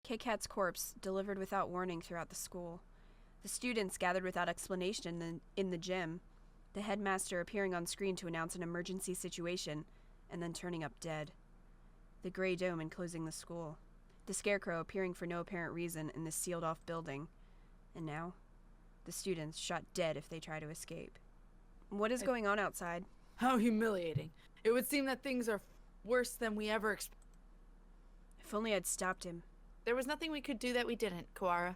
KitKat's corpse delivered without warning throughout the school. The students gathered without explanation in the gym, the headmaster appearing on screen to announce an emergency situation, and then turning up dead. The gray dome enclosing the school. The Scarecrow appearing for no apparent reason in this sealed-off building. And now, the students shot dead if they try to escape. What is going on outside? How humiliating. It would seem that things are worse than we ever expected. If only I'd stopped him. There was nothing we could do that we didn't, Kawara.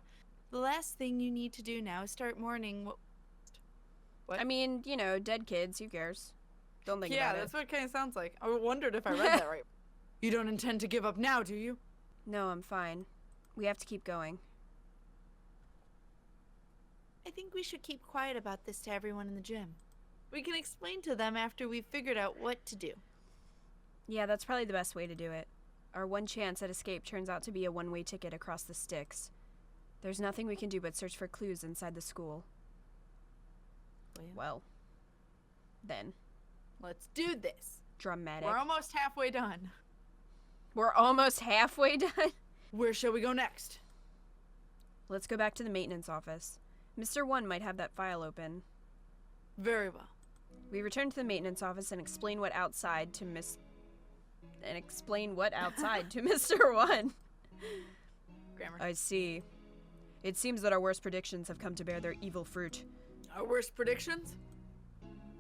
The last thing you need to do now is start mourning what? I mean, you know, dead kids, who cares? Don't think about it. Yeah, that's what it kind of sounds like. I wondered if I read that right. You don't intend to give up now, do you? No, I'm fine. We have to keep going. I think we should keep quiet about this to everyone in the gym. We can explain to them after we've figured out what to do. Yeah, that's probably the best way to do it. Our one chance at escape turns out to be a one-way ticket across the sticks. There's nothing we can do but search for clues inside the school. Well, then. Let's do this. Dramatic. We're almost halfway done. We're almost halfway done? Where shall we go next? Let's go back to the maintenance office. Mr. One might have that file open. Very well. We return to the maintenance office and explain what outside to Mr. One. Grammar. I see. It seems that our worst predictions have come to bear their evil fruit. Our worst predictions?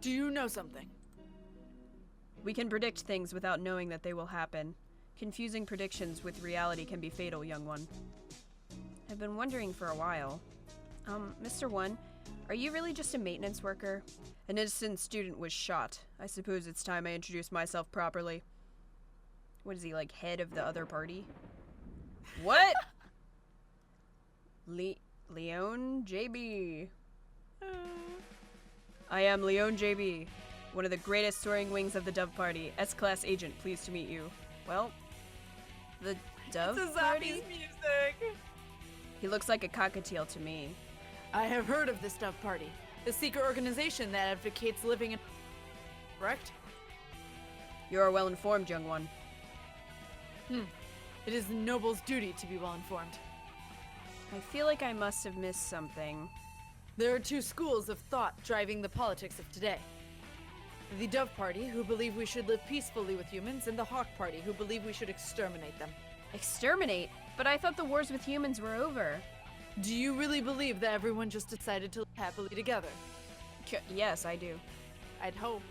Do you know something? We can predict things without knowing that they will happen. Confusing predictions with reality can be fatal, young one. I've been wondering for a while. Mr. One, are you really just a maintenance worker? An innocent student was shot. I suppose it's time I introduce myself properly. What is he, like, head of the other party? What? Leone JB. I am Leone JB, one of the greatest soaring wings of the Dove Party. S-Class agent, pleased to meet you. Well, the Dove Party? Music. He looks like a cockatiel to me. I have heard of this Dove Party, the secret organization that advocates living in... Correct? You are well informed, young one. It is the noble's duty to be well informed. I feel like I must have missed something. There are two schools of thought driving the politics of today. The Dove Party, who believe we should live peacefully with humans, and the Hawk Party, who believe we should exterminate them. Exterminate? But I thought the wars with humans were over. Do you really believe that everyone just decided to live happily together? Yes, I do. I'd hope.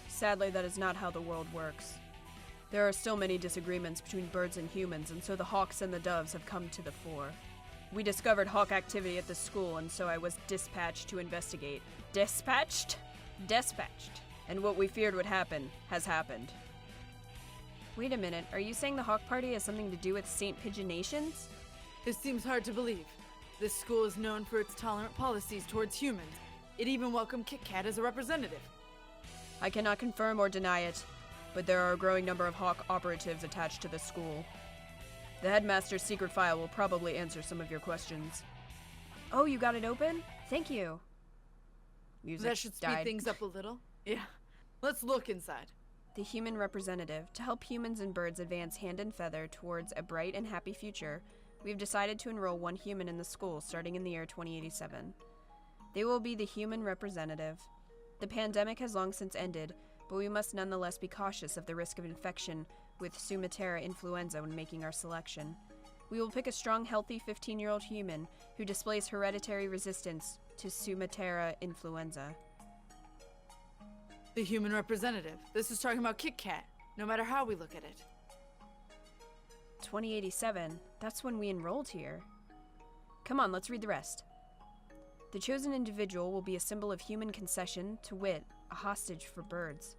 Sadly, that is not how the world works. There are still many disagreements between birds and humans, and so the hawks and the doves have come to the fore. We discovered hawk activity at the school, and so I was dispatched to investigate. Dispatched? Dispatched. And what we feared would happen has happened. Wait a minute, are you saying the Hawk Party has something to do with St. Pigeonations? It seems hard to believe. This school is known for its tolerant policies towards humans. It even welcomed KitKat as a representative. I cannot confirm or deny it, but there are a growing number of Hawk operatives attached to the school. The headmaster's secret file will probably answer some of your questions. Oh, you got it open? Thank you. Music that should speed died. things up a little. Yeah. Let's look inside. The human representative. To help humans and birds advance hand and feather towards a bright and happy future, we have decided to enroll one human in the school starting in the year 2087. They will be the human representative. The pandemic has long since ended, but we must nonetheless be cautious of the risk of infection with Sumatera influenza when making our selection. We will pick a strong, healthy 15-year-old human who displays hereditary resistance to Sumatera influenza. The human representative. This is talking about KitKat, no matter how we look at it. 2087, that's when we enrolled here. Come on, let's read the rest. The chosen individual will be a symbol of human concession, to wit, a hostage for birds.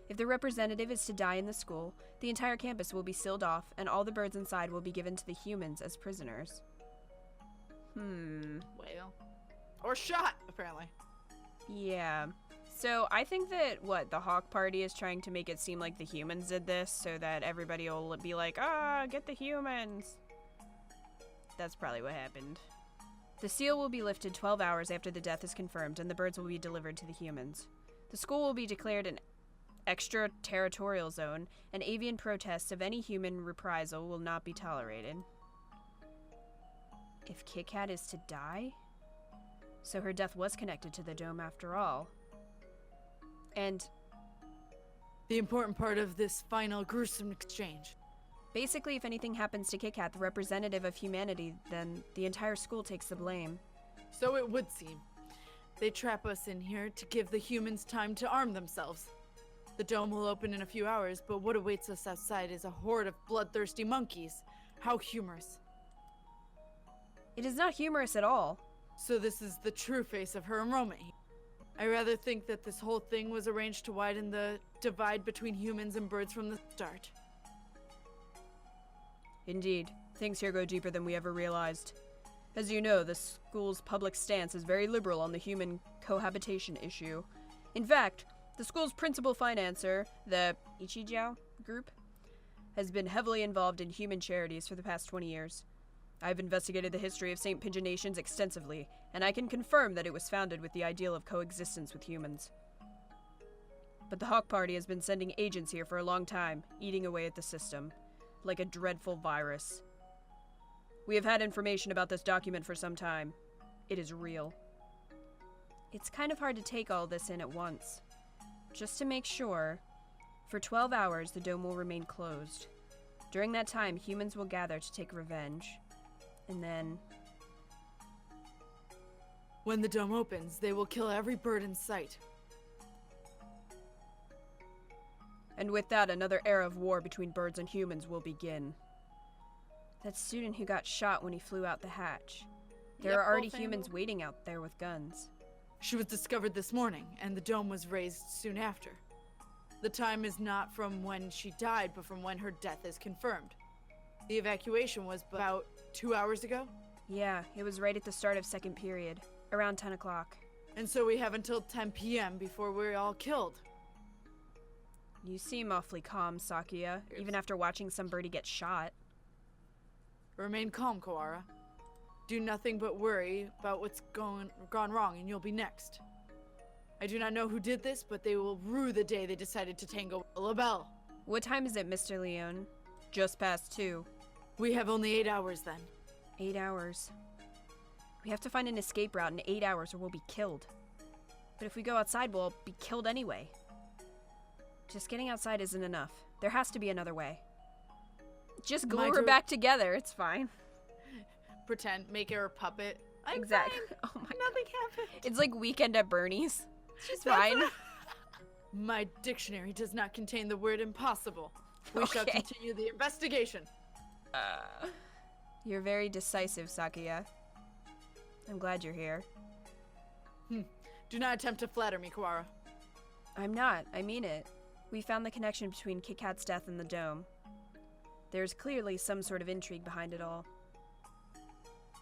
If the representative is to die in the school, the entire campus will be sealed off, and all the birds inside will be given to the humans as prisoners. Well. Or shot, apparently. Yeah. So I think that, the Hawk Party is trying to make it seem like the humans did this, so that everybody will be like, get the humans. That's probably what happened. The seal will be lifted 12 hours after the death is confirmed, and the birds will be delivered to the humans. The school will be declared an extraterritorial zone, and avian protests of any human reprisal will not be tolerated. If KitKat is to die? So her death was connected to the dome after all. And the important part of this final gruesome exchange. Basically, if anything happens to KitKat, the representative of humanity, then the entire school takes the blame. So it would seem. They trap us in here to give the humans time to arm themselves. The dome will open in a few hours, but what awaits us outside is a horde of bloodthirsty monkeys. How humorous. It is not humorous at all. So this is the true face of her enrollment. I rather think that this whole thing was arranged to widen the divide between humans and birds from the start. Indeed, things here go deeper than we ever realized. As you know, the school's public stance is very liberal on the human cohabitation issue. In fact, the school's principal financer, the Ichijiao group, has been heavily involved in human charities for the past 20 years. I've investigated the history of St. Pigeonations extensively, and I can confirm that it was founded with the ideal of coexistence with humans. But the Hawk Party has been sending agents here for a long time, eating away at the system, like a dreadful virus. We have had information about this document for some time. It is real. It's kind of hard to take all this in at once. Just to make sure, for 12 hours the dome will remain closed. During that time, humans will gather to take revenge. And then... when the dome opens, they will kill every bird in sight. And with that, another era of war between birds and humans will begin. That student who got shot when he flew out the hatch. There are already humans waiting out there with guns. She was discovered this morning, and the dome was raised soon after. The time is not from when she died, but from when her death is confirmed. The evacuation was about 2 hours ago? Yeah, it was right at the start of second period, around 10 o'clock. And so we have until 10 p.m. before we're all killed. You seem awfully calm, Sakuya, even after watching somebody get shot. Remain calm, Kawara. Do nothing but worry about what's gone wrong, and you'll be next. I do not know who did this, but they will rue the day they decided to tango LaBelle. What time is it, Mr. Leone? Just past 2. We have only 8 hours then. 8 hours. We have to find an escape route in 8 hours or we'll be killed. But if we go outside, we'll be killed anyway. Just getting outside isn't enough. There has to be another way. Just glue her back together, it's fine. Pretend, make her a puppet. Exactly. Oh my God. Nothing happened. It's like Weekend at Bernie's. She's fine. My dictionary does not contain the word impossible. We shall continue the investigation. You're very decisive, Sakuya. I'm glad you're here. Do not attempt to flatter me, Kawara. I'm not. I mean it. We found the connection between KitKat's death and the dome. There's clearly some sort of intrigue behind it all.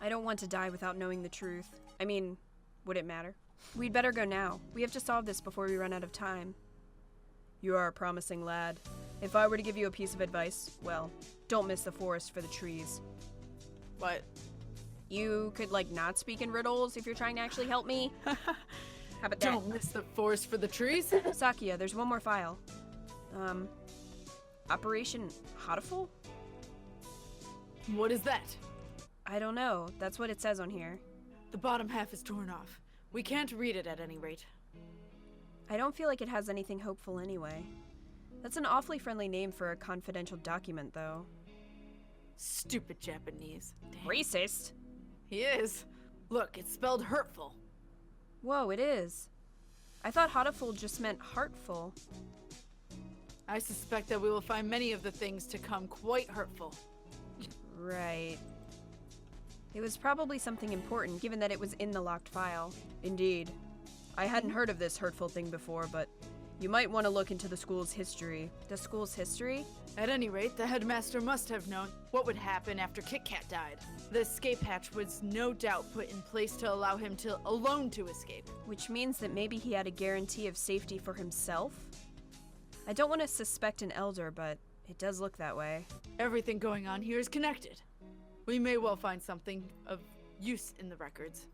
I don't want to die without knowing the truth. I mean, would it matter? We'd better go now. We have to solve this before we run out of time. You are a promising lad. If I were to give you a piece of advice, well, don't miss the forest for the trees. What? You could, like, not speak in riddles if you're trying to actually help me. How about that? Don't miss the forest for the trees? Sakuya, there's one more file. Operation Hatoful? What is that? I don't know. That's what it says on here. The bottom half is torn off. We can't read it at any rate. I don't feel like it has anything hopeful anyway. That's an awfully friendly name for a confidential document, though. Stupid Japanese. Damn. Racist? He is. Look, it's spelled hurtful. Whoa, it is. I thought Hatoful just meant heartful. I suspect that we will find many of the things to come quite hurtful. Right. It was probably something important, given that it was in the locked file. Indeed. I hadn't heard of this hurtful thing before, but you might want to look into the school's history. The school's history? At any rate, the headmaster must have known what would happen after KitKat died. The escape hatch was no doubt put in place to allow him alone to escape. Which means that maybe he had a guarantee of safety for himself? I don't want to suspect an elder, but it does look that way. Everything going on here is connected. We may well find something of use in the records.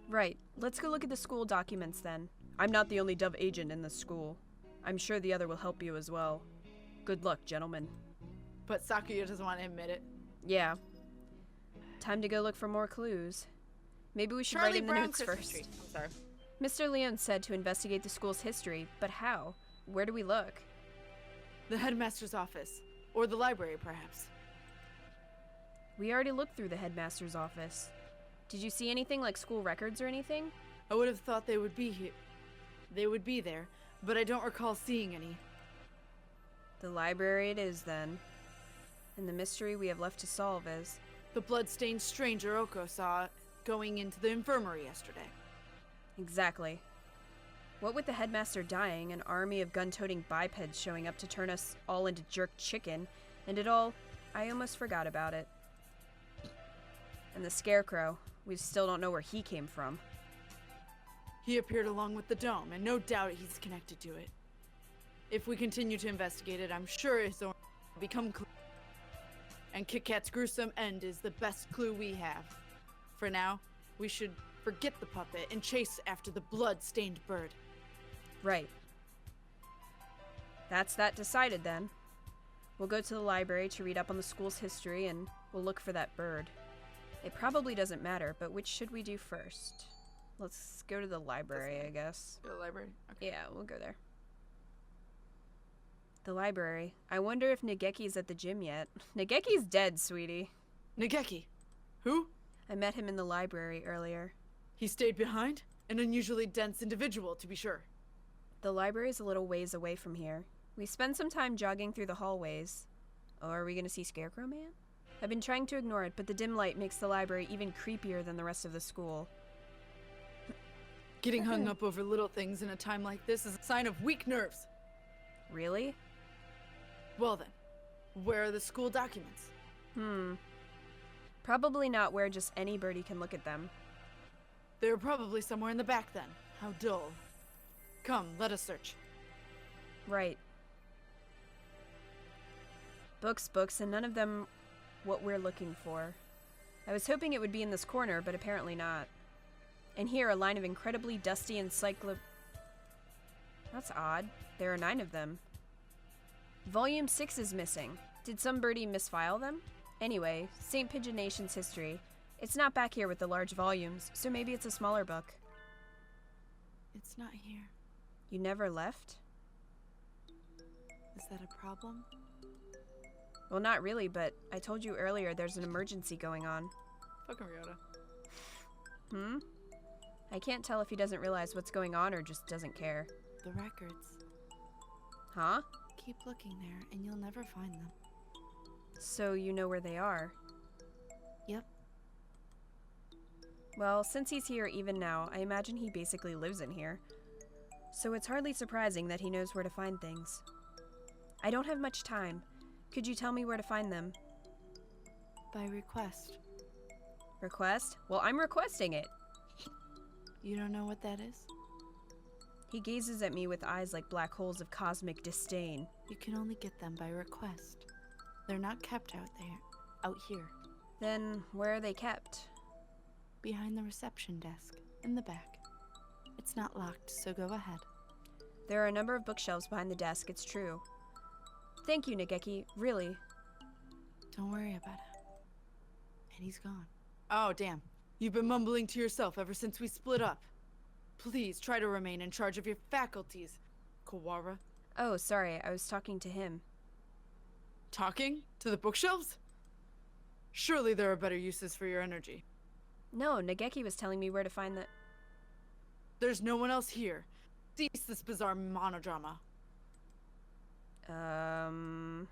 Right. Let's go look at the school documents then. I'm not the only Dove agent in this school. I'm sure the other will help you as well. Good luck, gentlemen. But Sakuya doesn't want to admit it. Yeah. Time to go look for more clues. Maybe we should Charlie write in the Brown notes Christmas first. tree. I'm sorry. Mr. Leone said to investigate the school's history, but how? Where do we look? The headmaster's office. Or the library, perhaps. We already looked through the headmaster's office. Did you see anything like school records or anything? I would have thought they would be here. They would be there, but I don't recall seeing any. The library it is, then. And the mystery we have left to solve is... The blood-stained stranger Oko saw going into the infirmary yesterday. Exactly. What with the headmaster dying, an army of gun-toting bipeds showing up to turn us all into jerk chicken, and it all, I almost forgot about it. And the Scarecrow, we still don't know where he came from. He appeared along with the dome, and no doubt he's connected to it. If we continue to investigate it, I'm sure his own will become clear. And KitKat's gruesome end is the best clue we have. For now, we should forget the puppet and chase after the blood-stained bird. Right. That's that decided, then. We'll go to the library to read up on the school's history, and we'll look for that bird. It probably doesn't matter, but which should we do first? Let's go to the library, I guess. Go to the library? Okay. Yeah, we'll go there. The library. I wonder if Nageki's at the gym yet. Nageki's dead, sweetie. Nageki. Who? I met him in the library earlier. He stayed behind? An unusually dense individual, to be sure. The library's a little ways away from here. We spend some time jogging through the hallways. Oh, are we gonna see Scarecrow Man? I've been trying to ignore it, but the dim light makes the library even creepier than the rest of the school. Getting hung up over little things in a time like this is a sign of weak nerves. Really? Well then, where are the school documents? Probably not where just any birdie can look at them. They're probably somewhere in the back then. How dull. Come, let us search. Right. Books, and none of them what we're looking for. I was hoping it would be in this corner, but apparently not. And here, a line of incredibly dusty That's odd. There are 9 of them. Volume 6 is missing. Did some birdie misfile them? Anyway, St. Pigeonation's history. It's not back here with the large volumes, so maybe it's a smaller book. It's not here. You never left? Is that a problem? Well, not really, but I told you earlier there's an emergency going on. Fucking Ryouta. I can't tell if he doesn't realize what's going on or just doesn't care. The records. Huh? Keep looking there, and you'll never find them. So you know where they are? Yep. Well, since he's here even now, I imagine he basically lives in here. So it's hardly surprising that he knows where to find things. I don't have much time. Could you tell me where to find them? By request. Request? Well, I'm requesting it. You don't know what that is? He gazes at me with eyes like black holes of cosmic disdain. You can only get them by request. They're not kept out here. Then, where are they kept? Behind the reception desk, in the back. It's not locked, so go ahead. There are a number of bookshelves behind the desk, it's true. Thank you, Nageki, really. Don't worry about it. And he's gone. Oh, damn. You've been mumbling to yourself ever since we split up. Please try to remain in charge of your faculties, Kawara. Oh, sorry, I was talking to him. Talking? To the bookshelves? Surely there are better uses for your energy. No, Nageki was telling me where to find the... There's no one else here. Cease this bizarre monodrama.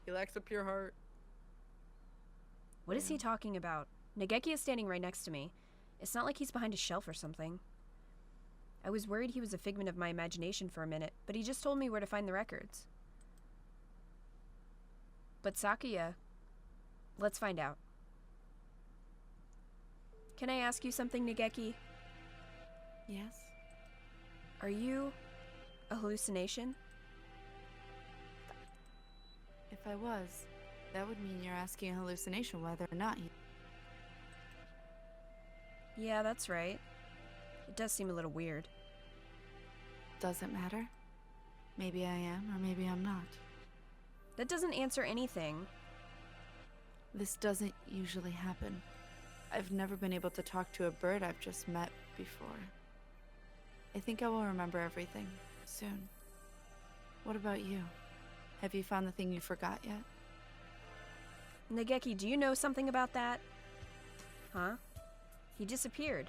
He lacks a pure heart. What is he talking about? Nageki is standing right next to me. It's not like he's behind a shelf or something. I was worried he was a figment of my imagination for a minute, but he just told me where to find the records. But Sakuya, let's find out. Can I ask you something, Nageki? Yes? Are you a hallucination? If I was, that would mean you're asking a hallucination whether or not you... Yeah, that's right. It does seem a little weird. Doesn't matter. Maybe I am, or maybe I'm not. That doesn't answer anything. This doesn't usually happen. I've never been able to talk to a bird I've just met before. I think I will remember everything soon. What about you? Have you found the thing you forgot yet? Nageki, do you know something about that? Huh? He disappeared.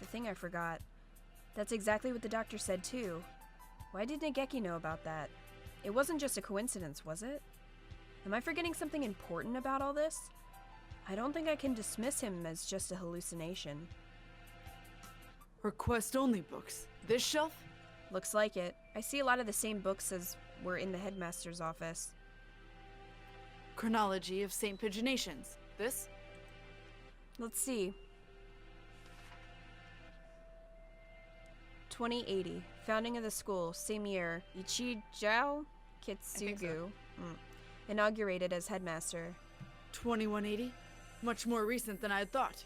The thing I forgot. That's exactly what the doctor said too. Why did Nageki know about that? It wasn't just a coincidence, was it? Am I forgetting something important about all this? I don't think I can dismiss him as just a hallucination. Request-only books. This shelf? Looks like it. I see a lot of the same books as were in the headmaster's office. Chronology of St. Pigeonations. This? Let's see. 2080. Founding of the school. Same year. Ichijao Kitsugu. Inaugurated as headmaster. 2180? Much more recent than I had thought.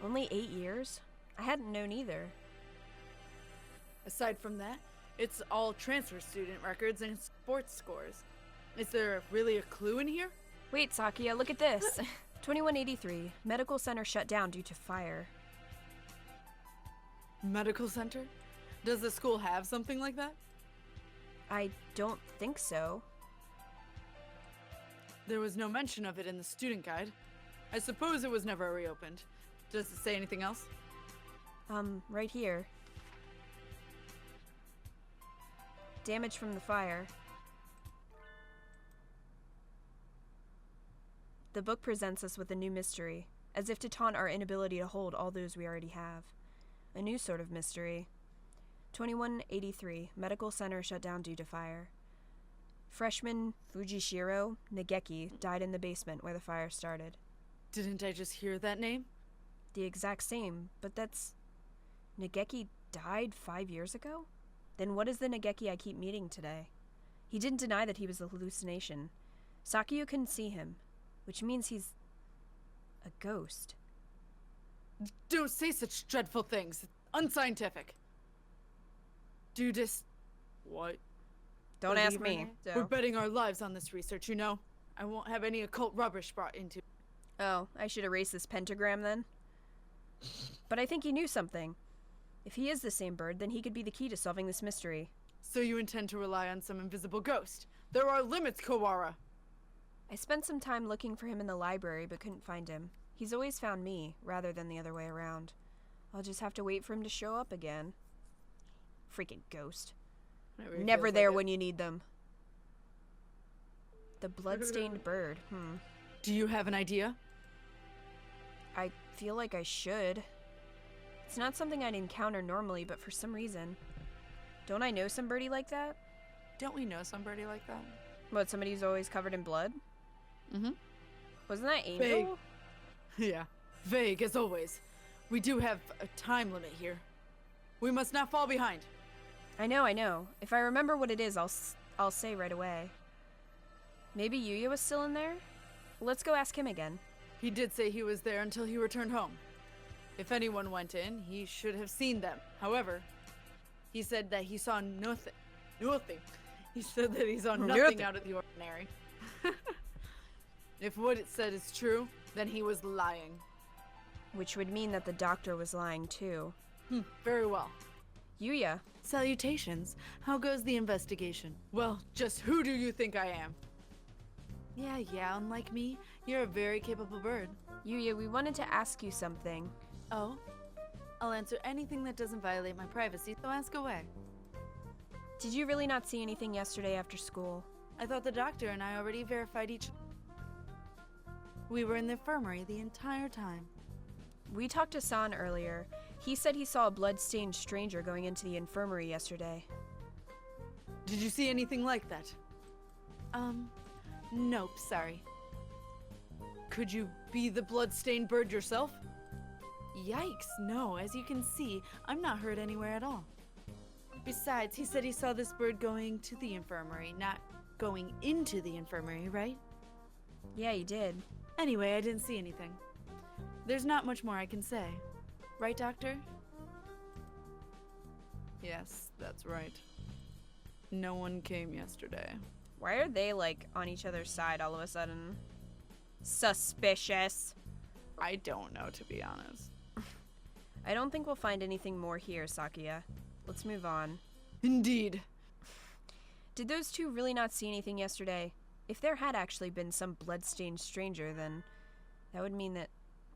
Only 8 years? I hadn't known either. Aside from that, it's all transfer student records and sports scores. Is there really a clue in here? Wait, Sakuya, look at this. 2183. Medical center shut down due to fire. Medical center? Does the school have something like that? I don't think so. There was no mention of it in the student guide. I suppose it was never reopened. Does it say anything else? Right here. Damage from the fire. The book presents us with a new mystery, as if to taunt our inability to hold all those we already have. A new sort of mystery. 2183. Medical center shut down due to fire. Freshman Fujishiro Nageki died in the basement where the fire started. Didn't I just hear that name? The exact same, but that's... Nageki died 5 years ago? Then what is the Nageki I keep meeting today? He didn't deny that he was a hallucination. Sakuya couldn't see him, which means he's... a ghost. Don't say such dreadful things. It's unscientific. What? Don't ask me. We're betting our lives on this research, you know? I won't have any occult rubbish brought into... Oh, I should erase this pentagram then? But I think he knew something. If he is the same bird, then he could be the key to solving this mystery. So you intend to rely on some invisible ghost? There are limits, Kawara! I spent some time looking for him in the library, but couldn't find him. He's always found me, rather than the other way around. I'll just have to wait for him to show up again. Freaking ghost. Never there when you need them. The blood-stained bird, Do you have an idea? I feel like I should. It's not something I'd encounter normally, but for some reason. Don't I know some birdie like that? Don't we know somebody like that? What, somebody who's always covered in blood? Mm-hmm. Wasn't that Anghel? Vague. Yeah, vague as always. We do have a time limit here. We must not fall behind. I know. If I remember what it is, I'll say right away. Maybe Yuuya was still in there? Let's go ask him again. He did say he was there until he returned home. If anyone went in, he should have seen them. However, he said that he saw nothing. He said that he saw nothing out of the ordinary. If what it said is true, then he was lying. Which would mean that the doctor was lying too. Very well. Yuuya. Salutations. How goes the investigation? Well, just who do you think I am? Yeah, unlike me, you're a very capable bird. Yuuya, we wanted to ask you something. Oh? I'll answer anything that doesn't violate my privacy, so ask away. Did you really not see anything yesterday after school? I thought the doctor and I already verified each... We were in the infirmary the entire time. We talked to San earlier. He said he saw a blood-stained stranger going into the infirmary yesterday. Did you see anything like that? Nope, sorry. Could you be the blood-stained bird yourself? Yikes, no. As you can see, I'm not hurt anywhere at all. Besides, he said he saw this bird going to the infirmary, not going into the infirmary, right? Yeah, he did. Anyway, I didn't see anything. There's not much more I can say. Right, Doctor? Yes, that's right. No one came yesterday. Why are they, like, on each other's side all of a sudden? Suspicious. I don't know, to be honest. I don't think we'll find anything more here, Sakuya. Let's move on. Indeed. Did those two really not see anything yesterday? If there had actually been some blood-stained stranger, then that would mean that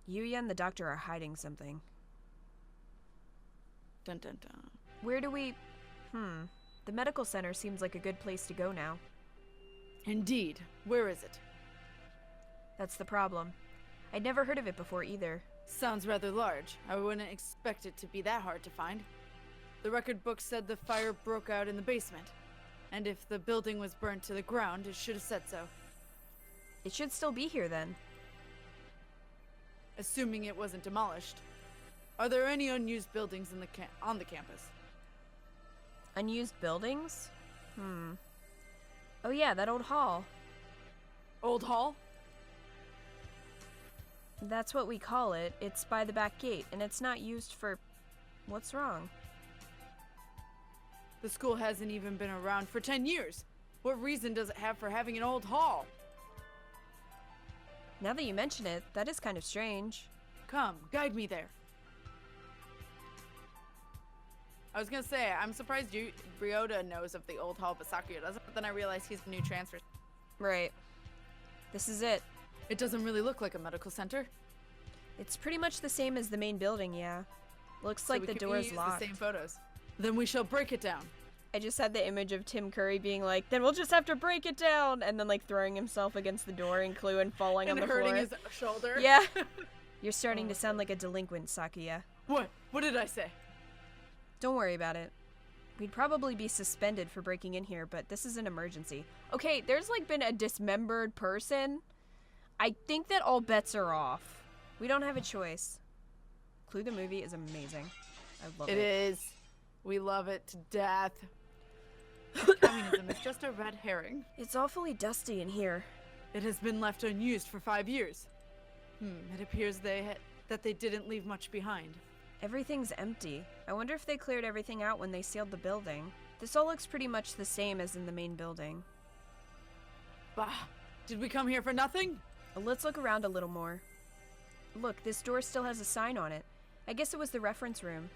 Yuuya and the doctor are hiding something. Dun dun dun. Where do we... The medical center seems like a good place to go now. Indeed. Where is it? That's the problem. I'd never heard of it before either. Sounds rather large. I wouldn't expect it to be that hard to find. The record book said the fire broke out in the basement. And if the building was burned to the ground, it should have said so. It should still be here then. Assuming it wasn't demolished. Are there any unused buildings in on the campus? Unused buildings? Oh yeah, that old hall. Old hall? That's what we call it. It's by the back gate, and it's not used for... What's wrong? The school hasn't even been around for 10 years. What reason does it have for having an old hall? Now that you mention it, that is kind of strange. Come, guide me there. I was gonna say, I'm surprised Ryouta knows of the old hall, but Sakuya doesn't. But then I realized he's the new transfer. Right. This is it. It doesn't really look like a medical center. It's pretty much the same as the main building, yeah. Looks like the door is locked. The same photos. Then we shall break it down. I just had the image of Tim Curry being like, then we'll just have to break it down, and then like throwing himself against the door and Clue and falling on the floor. And hurting his shoulder. Yeah. You're starting to sound like a delinquent, Sakuya. What? What did I say? Don't worry about it. We'd probably be suspended for breaking in here, but this is an emergency. Okay, there's like been a dismembered person. I think that all bets are off. We don't have a choice. Clue the movie is amazing. I love it. It is. We love it to death. Communism is just a red herring. It's awfully dusty in here. It has been left unused for 5 years. It appears that they didn't leave much behind. Everything's empty. I wonder if they cleared everything out when they sealed the building. This all looks pretty much the same as in the main building. Bah! Did we come here for nothing? Let's look around a little more. Look, this door still has a sign on it. I guess it was the reference room.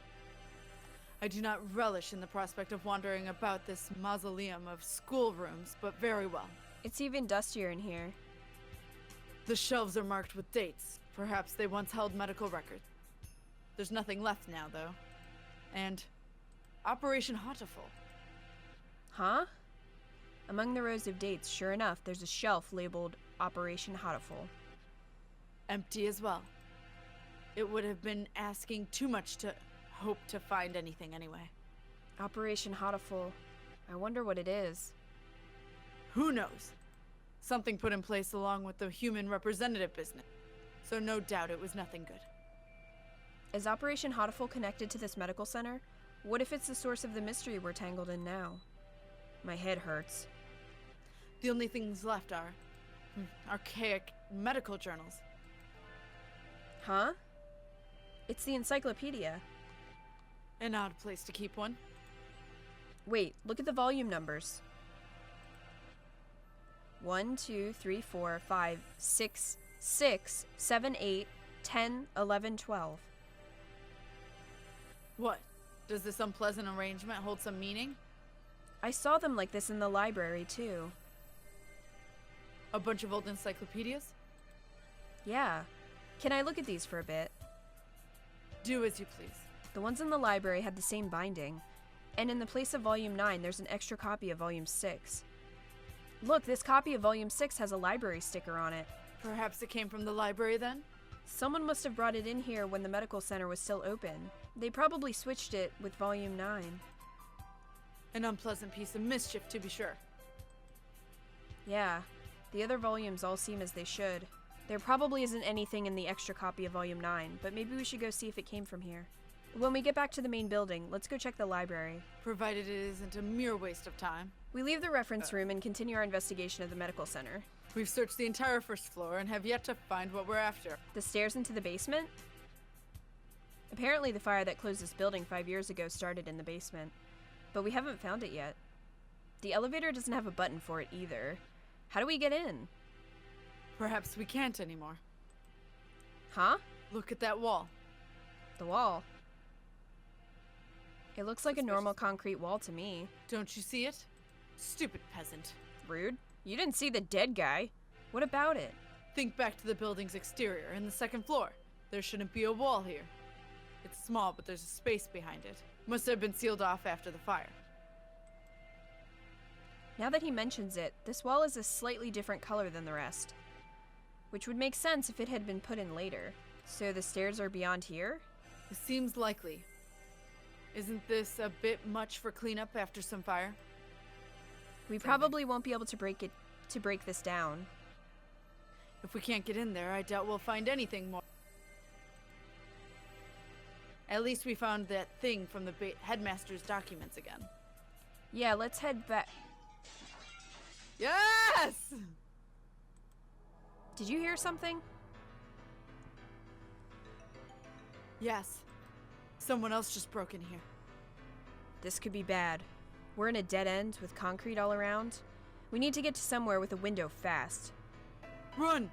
I do not relish in the prospect of wandering about this mausoleum of schoolrooms, but very well. It's even dustier in here. The shelves are marked with dates. Perhaps they once held medical records. There's nothing left now, though. And Operation Hatoful. Huh? Among the rows of dates, sure enough, there's a shelf labeled Operation Hatoful. Empty as well. It would have been asking too much to hope to find anything anyway. Operation Hatoful. I wonder what it is. Who knows? Something put in place along with the human representative business. So no doubt it was nothing good. Is Operation Hatoful connected to this medical center? What if it's the source of the mystery we're tangled in now? My head hurts. The only things left are archaic medical journals. Huh? It's the encyclopedia. An odd place to keep one. Wait, look at the volume numbers. 1, 2, 3, 4, 5, 6, 6, 7, 8, 10, 11, 12. What? Does this unpleasant arrangement hold some meaning? I saw them like this in the library, too. A bunch of old encyclopedias? Yeah. Can I look at these for a bit? Do as you please. The ones in the library had the same binding. And in the place of Volume 9, there's an extra copy of Volume 6. Look, this copy of Volume 6 has a library sticker on it. Perhaps it came from the library then? Someone must have brought it in here when the medical center was still open. They probably switched it with Volume 9. An unpleasant piece of mischief, to be sure. Yeah, the other volumes all seem as they should. There probably isn't anything in the extra copy of Volume 9, but maybe we should go see if it came from here. When we get back to the main building, let's go check the library. Provided it isn't a mere waste of time. We leave the reference room and continue our investigation of the medical center. We've searched the entire first floor and have yet to find what we're after. The stairs into the basement? Apparently the fire that closed this building 5 years ago started in the basement, but we haven't found it yet. The elevator doesn't have a button for it either. How do we get in? Perhaps we can't anymore. Huh? Look at that wall. The wall. It looks like a normal concrete wall to me. Don't you see it? Stupid peasant. Rude. You didn't see the dead guy. What about it? Think back to the building's exterior and the second floor. There shouldn't be a wall here. It's small, but there's a space behind it. Must have been sealed off after the fire. Now that he mentions it, this wall is a slightly different color than the rest. Which would make sense if it had been put in later. So the stairs are beyond here? It seems likely. Isn't this a bit much for cleanup after some fire? We probably won't be able to break this down. If we can't get in there, I doubt we'll find anything more. At least we found that thing from the headmaster's documents again. Yeah, let's head back. Yes! Did you hear something? Yes. Someone else just broke in here. This could be bad. We're in a dead end with concrete all around. We need to get to somewhere with a window fast. Run!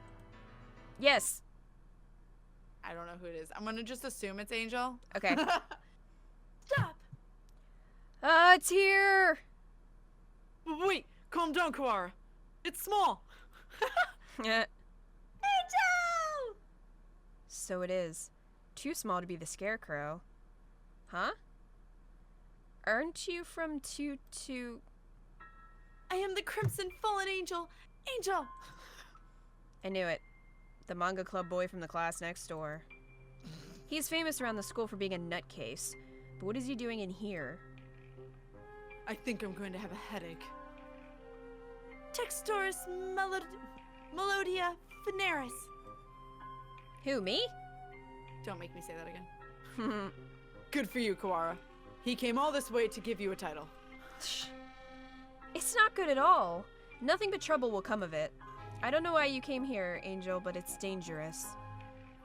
Yes! I don't know who it is. I'm gonna just assume it's Anghel. Okay. Stop! It's here! Wait! Calm down, Kawara. It's small. Yeah. Angel! So it is. Too small to be the Scarecrow. Huh? Aren't you from I am the Crimson Fallen Angel. Angel! I knew it. The manga club boy from the class next door. He's famous around the school for being a nutcase. But what is he doing in here? I think I'm going to have a headache. Textoris Melodia Veneris. Who, me? Don't make me say that again. Good for you, Kawara. He came all this way to give you a title. It's not good at all. Nothing but trouble will come of it. I don't know why you came here, Angel, but it's dangerous.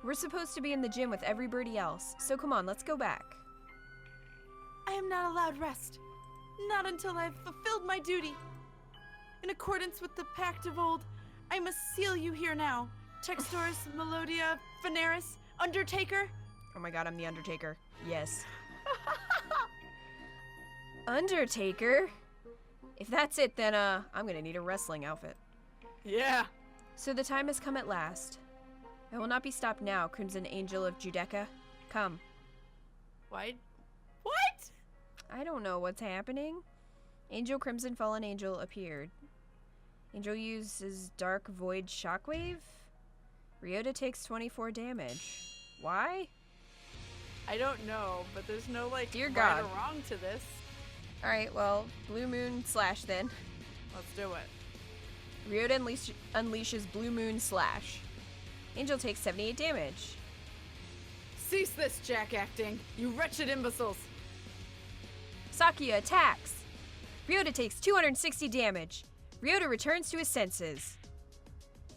We're supposed to be in the gym with everybody else, so come on, let's go back. I am not allowed rest. Not until I've fulfilled my duty. In accordance with the pact of old, I must seal you here now. Textoris Melodia Veneris, Undertaker. Oh my god, I'm the Undertaker. Yes. Undertaker? If that's it, then, I'm gonna need a wrestling outfit. Yeah. So the time has come at last. I will not be stopped now, Crimson Angel of Judecca. Come. What? I don't know what's happening. Angel Crimson Fallen Angel appeared. Angel uses Dark Void Shockwave? Ryouta takes 24 damage. Why? I don't know, but there's no, like, Dear right God. or wrong to this. Alright, well, Blue Moon Slash then. Let's do it. Ryouta unleashes Blue Moon Slash. Angel takes 78 damage. Cease this jack acting, you wretched imbeciles. Sakuya attacks. Ryouta takes 260 damage. Ryouta returns to his senses.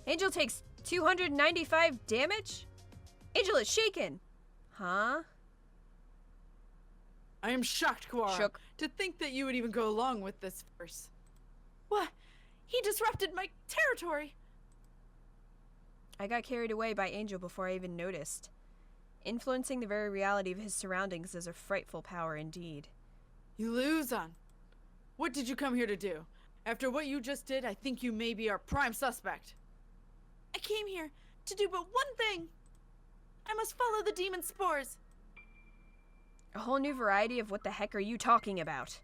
Angel takes 295 damage? Angel is shaken. Huh? I am shocked, Kawara, Shook. to think that you would even go along with this verse. What? He disrupted my territory! I got carried away by Angel before I even noticed. Influencing the very reality of his surroundings is a frightful power indeed. You lose on. What did you come here to do? After what you just did, I think you may be our prime suspect. I came here to do but one thing. I must follow the demon spores. A whole new variety of what the heck are you talking about?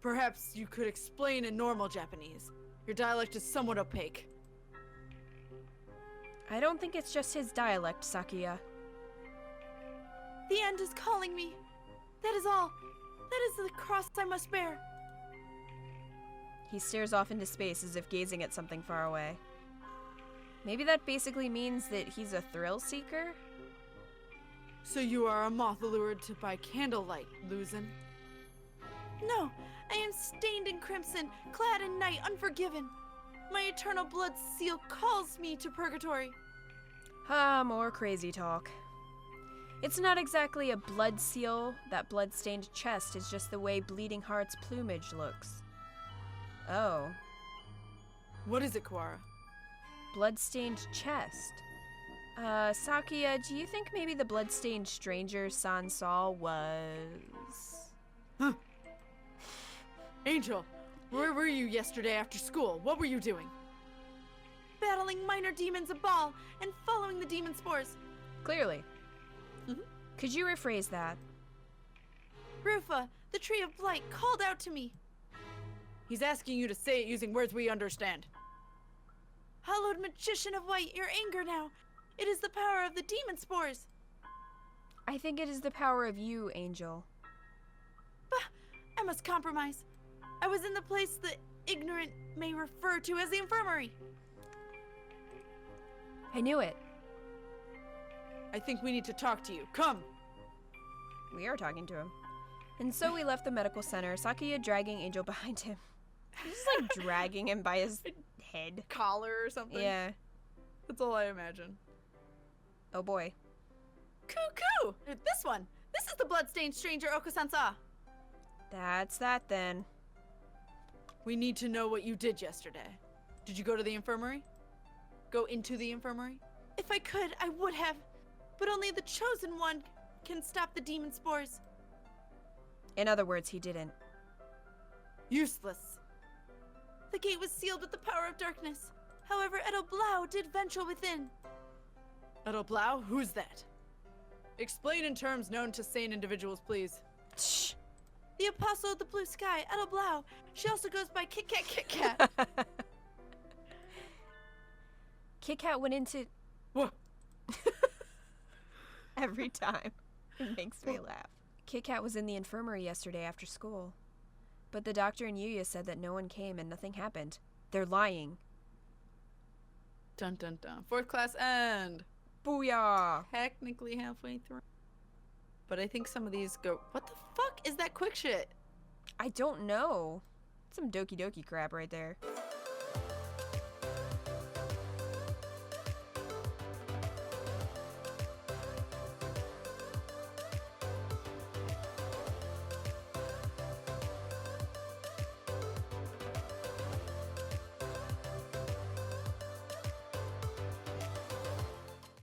Perhaps you could explain in normal Japanese. Your dialect is somewhat opaque. I don't think it's just his dialect, Sakuya. The end is calling me. That is all. That is the cross I must bear. He stares off into space as if gazing at something far away. Maybe that basically means that he's a thrill seeker? So you are a moth allured to by candlelight, Luzin? No, I am stained in crimson, clad in night, unforgiven. My eternal blood seal calls me to purgatory. Ah, more crazy talk. It's not exactly a blood seal. That blood-stained chest is just the way Bleeding Heart's plumage looks. Oh. What is it, Kawara? Blood-stained chest. Sakuya, do you think maybe the bloodstained stranger San saw was... Huh. Angel, where were you yesterday after school? What were you doing? Battling minor demons of Ball and following the demon spores. Clearly. Mm-hmm. Could you rephrase that? Rufa, the Tree of Blight, called out to me. He's asking you to say it using words we understand. Hallowed Magician of White, your anger now. It is the power of the demon spores. I think it is the power of you, Angel. Bah, I must compromise. I was in the place the ignorant may refer to as the infirmary. I knew it. I think we need to talk to you. Come. We are talking to him. And so we left the medical center, Sakuya dragging Angel behind him. He's just like dragging him by his head. Collar or something? Yeah. That's all I imagine. Oh boy. Cuckoo! This one! This is the bloodstained stranger Okosan saw. That's that then. We need to know what you did yesterday. Did you go to the infirmary? Go into the infirmary? If I could, I would have. But only the chosen one can stop the demon spores. In other words, he didn't. Useless. The gate was sealed with the power of darkness. However, Edo Blau did venture within. Edo Blau? Who's that? Explain in terms known to sane individuals, please. Shh. The Apostle of the Blue Sky, Edo Blau. She also goes by KitKat. KitKat went into... What? Every time. It makes me laugh. KitKat was in the infirmary yesterday after school. But the doctor and Yuuya said that no one came and nothing happened. They're lying. Dun dun dun. 4th class end. Booyah! Technically halfway through. But I think some of these go... What the fuck is that quick shit? I don't know. Some Doki Doki crap right there.